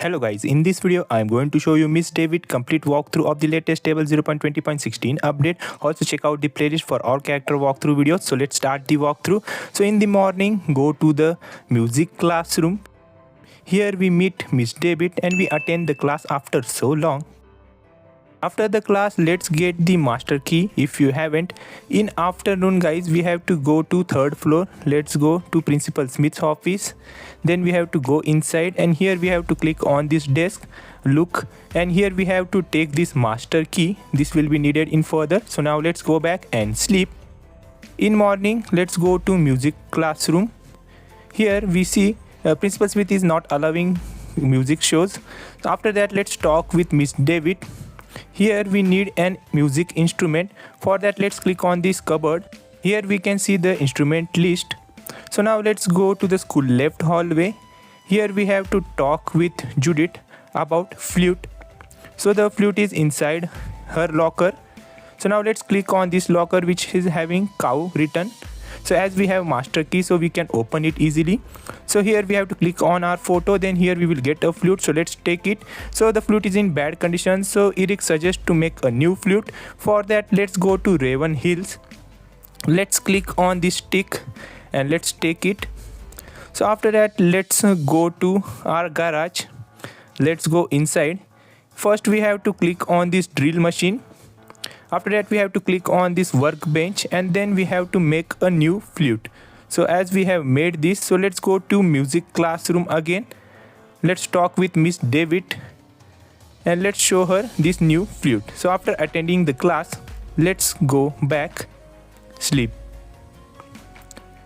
Hello guys, in this video I am going to show you Miss David complete walkthrough of the latest table 0.20.16 update. Also check out the playlist for all character walkthrough videos. So let's start the walkthrough. So in the morning, go to the music classroom. Here we meet Miss David and we attend the class after so long. After the class, let's get the master key if you haven't. In afternoon guys, we have to go to third floor. Let's go to Principal Smith's office. Then we have to go inside and here we have to click on this desk, look, and here we have to take this master key. This will be needed in further. So now let's go back and sleep. In morning, let's go to music classroom. Here we see Principal Smith is not allowing music shows. So after that, let's talk with Miss David. Here we need an music instrument. For that, let's click on this cupboard. Here we can see the instrument list. So now let's go to the school left hallway. Here we have to talk with Judith about flute. So the flute is inside her locker. So now let's click on this locker which is having cow written. So as we have master key, so we can open it easily. So here we have to click on our photo, then here we will get a flute. So let's take it. So the flute is in bad condition, so Eric suggests to make a new flute. For that, let's go to Raven Hills. Let's click on this stick and let's take it. So after that, let's go to our garage. Let's go inside. First we have to click on this drill machine. After that, we have to click on this workbench and then we have to make a new flute. So as we have made this, so let's go to music classroom again. Let's talk with Miss David and let's show her this new flute. So after attending the class, let's go back, sleep.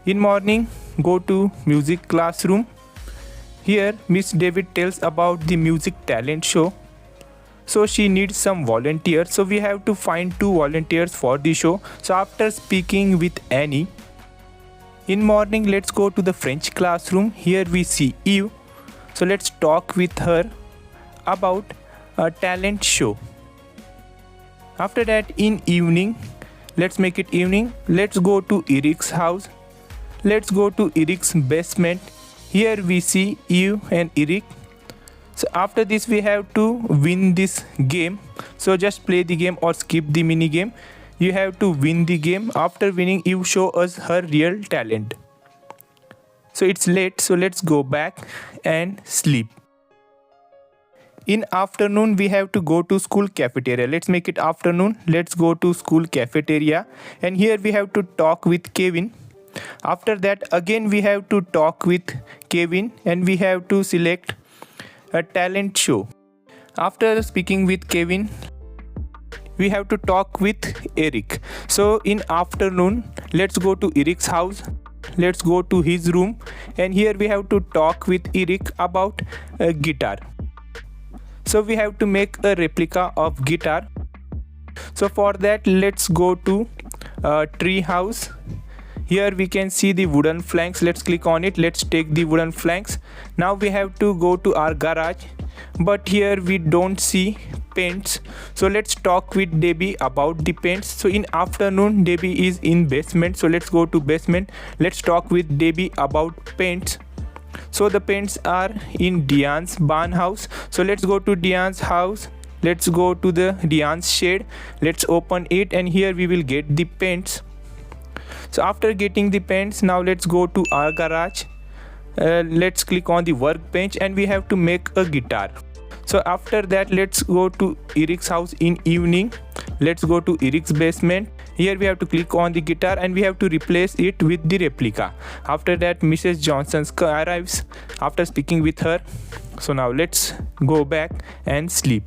In morning, go to music classroom. Here, Miss David tells about the music talent show. So she needs some volunteers. So we have to find 2 volunteers for the show. So after speaking with Annie, in morning, let's go to the French classroom. Here we see Eve. So let's talk with her about a talent show. After that, in evening, let's make it evening. Let's go to Eric's house. Let's go to Eric's basement. Here we see Eve and Eric. So after this, we have to win this game. So just play the game or skip the mini game. You have to win the game. After winning, you show us her real talent. So it's late, so let's go back and sleep. In afternoon, we have to go to school cafeteria. Let's make it afternoon. Let's go to school cafeteria. And here we have to talk with Kevin. After that, again we have to talk with Kevin and we have to select a talent show. After speaking with Kevin, we have to talk with Eric. So in afternoon, let's go to Eric's house. Let's go to his room and here we have to talk with Eric about a guitar. So we have to make a replica of guitar. So for that, let's go to tree house. Here we can see the wooden planks. Let's click on it. Let's take the wooden planks. Now we have to go to our garage, but here we don't see paints. So let's talk with Debbie about the paints. So in afternoon, Debbie is in basement. So let's go to basement. Let's talk with Debbie about paints. So the paints are in Diane's barn house. So let's go to Diane's house. Let's go to the Diane's shed. Let's open it and here we will get the paints. So after getting the paints, now let's go to our garage. Let's click on the workbench and we have to make a guitar. So after that, let's go to Eric's house in evening. Let's go to Eric's basement. Here we have to click on the guitar and we have to replace it with the replica. After that, Mrs. Johnson arrives after speaking with her. So now let's go back and sleep.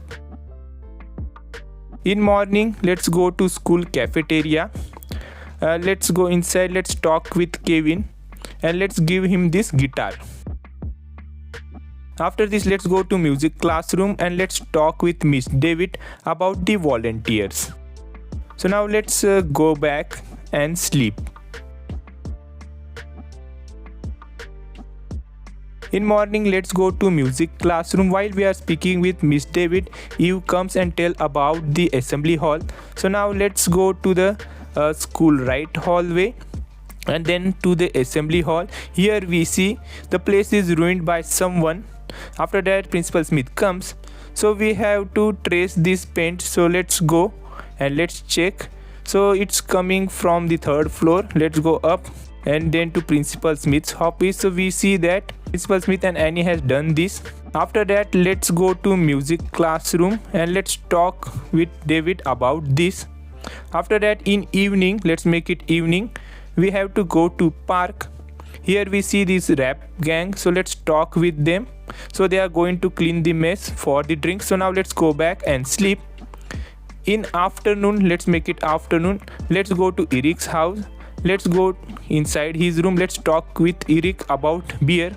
In morning, let's go to school cafeteria. Let's go inside. Let's talk with Kevin and let's give him this guitar. After this, let's go to music classroom and let's talk with Miss David about the volunteers. So now let's go back and sleep. In morning, let's go to music classroom. While we are speaking with Miss David, Eve comes and tell about the assembly hall. So now let's go to the school right hallway and then to the assembly hall. Here we see the place is ruined by someone. After that Principal Smith comes. So we have to trace this paint. So let's go and let's check. So it's coming from the 3rd floor. Let's go up and then to Principal Smith's office. So we see that Principal Smith and Annie has done this. After that let's go to music classroom and let's talk with David about this. After that in evening, let's make it evening, we have to go to park. Here we see this rap gang. So let's talk with them. So they are going to clean the mess for the drinks. So now let's go back and sleep. In afternoon, let's make it afternoon, let's go to Eric's house. Let's go inside his room. Let's talk with Eric about beer.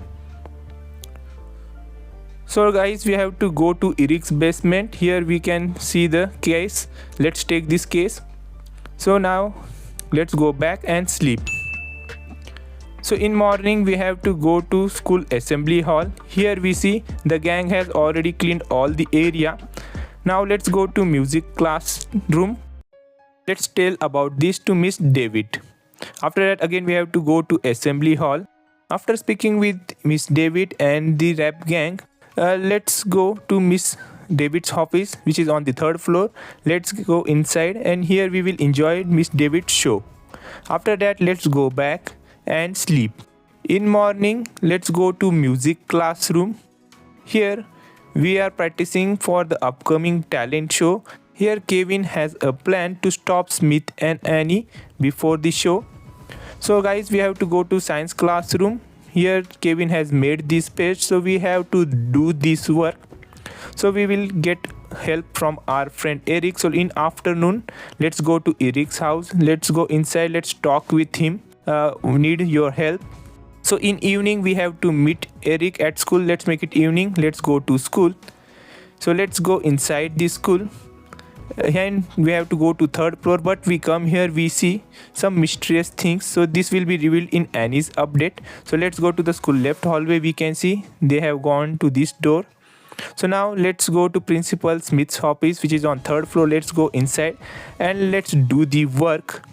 So guys, we have to go to Eric's basement. Here we can see the case. Let's take this case. So now let's go back and sleep. So in morning we have to go to school assembly hall. Here we see the gang has already cleaned all the area. Now let's go to music classroom. Let's tell about this to Miss David. After that again we have to go to assembly hall. After speaking with Miss David and the rap gang, let's go to Miss David's office, which is on the 3rd floor. Let's go inside and here we will enjoy Miss David's show. After that let's go back and sleep. In morning let's go to music classroom. Here we are practicing for the upcoming talent show. Here Kevin has a plan to stop Smith and Annie before the show. So guys, we have to go to science classroom. Here Kevin has made this page, so we have to do this work. So we will get help from our friend Eric. So in afternoon let's go to Eric's house. Let's go inside, let's talk with him. We need your help. So in evening we have to meet Eric at school. Let's make it evening, let's go to school. So let's go inside the school and we have to go to 3rd floor, but we come here, we see some mysterious things. So this will be revealed in Annie's update. So let's go to the school left hallway. We can see they have gone to this door. So now let's go to Principal Smith's office, which is on 3rd floor. Let's go inside and let's do the work.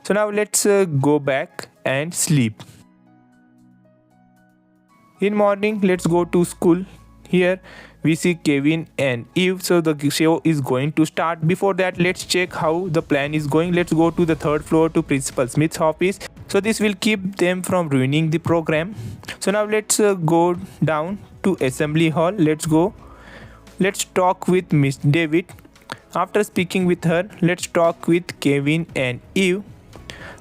So now let's go back and sleep. In morning let's go to school. Here we see Kevin and Eve. So the show is going to start. Before that let's check how the plan is going. Let's go to the 3rd floor to Principal Smith's office. So this will keep them from ruining the program. So now let's go down to assembly hall. Let's go. Let's talk with Miss David. After speaking with her, let's talk with Kevin and Eve.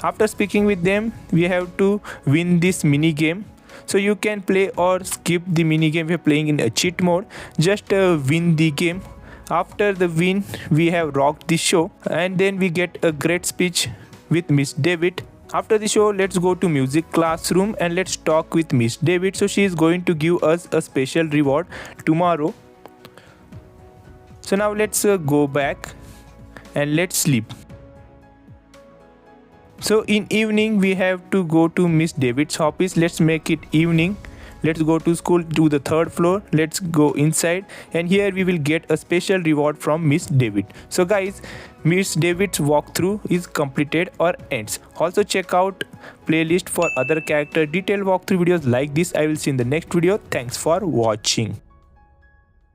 After speaking with them, we have to win this mini game. So you can play or skip the mini game if you're playing in a cheat mode. Just win the game. After the win, we have rocked the show and then we get a great speech with Miss David. After the show, let's go to music classroom and let's talk with Miss David. So she is going to give us a special reward tomorrow. So now let's go back and let's sleep. So in evening we have to go to Miss David's office. Let's make it evening. Let's go to school to the 3rd floor. Let's go inside and here we will get a special reward from Miss David. So guys, Miss David's walkthrough is completed or ends. Also check out playlist for other character detailed walkthrough videos like this. I will see in the next video. Thanks for watching.